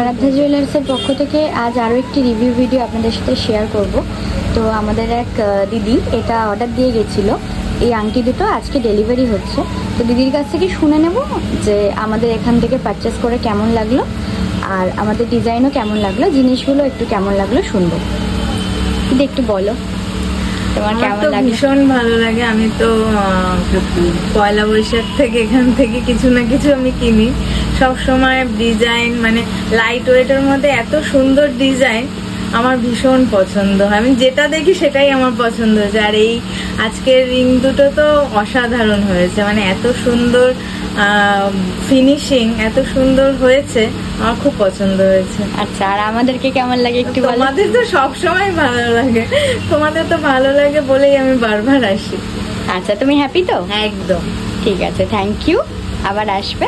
আরাধ্যা জুয়েলার্সের পক্ষ থেকে আজ আরও একটি রিভিউ ভিডিও আপনাদের সাথে শেয়ার করব। তো আমাদের এক দিদি এটা অর্ডার দিয়ে গেছিল, এই আংটি দুটো আজকে ডেলিভারি হচ্ছে। তো দিদির কাছ থেকে শুনে নেব যে আমাদের এখান থেকে পারচেস করে কেমন লাগলো আর আমাদের ডিজাইনও কেমন লাগলো, জিনিসগুলো একটু কেমন লাগলো শুনবো। দিদি একটু বলো তোমার কেমন লাগে। ভীষণ ভালো লাগে। আমি তো পয়লা বৈশাখ থেকে এখান থেকে কিছু না কিছু আমি কিনি সব সময়। ডিজাইন মানে লাইট ওয়েটের মধ্যে এত সুন্দর ডিজাইন আমার ভীষণ পছন্দ হয়। আমি যেটা দেখি সেটাই আমার পছন্দ হয়েছে। আর এই আজকের রিং দুটো তো অসাধারণ হয়েছে, মানে এত সুন্দর ফিনিশিং, এত সুন্দর হয়েছে, আমার খুব পছন্দ হয়েছে। আচ্ছা, আর আমাদেরকে কেমন লাগে একটু বলো। তোমাদের তো সবসময় ভালো লাগে, তোমাদের তো ভালো লাগে বলেই আমি বারবার আসি। আচ্ছা, তুমি হ্যাপি তো? একদম ঠিক আছে, থ্যাংক ইউ, আবার আসবে।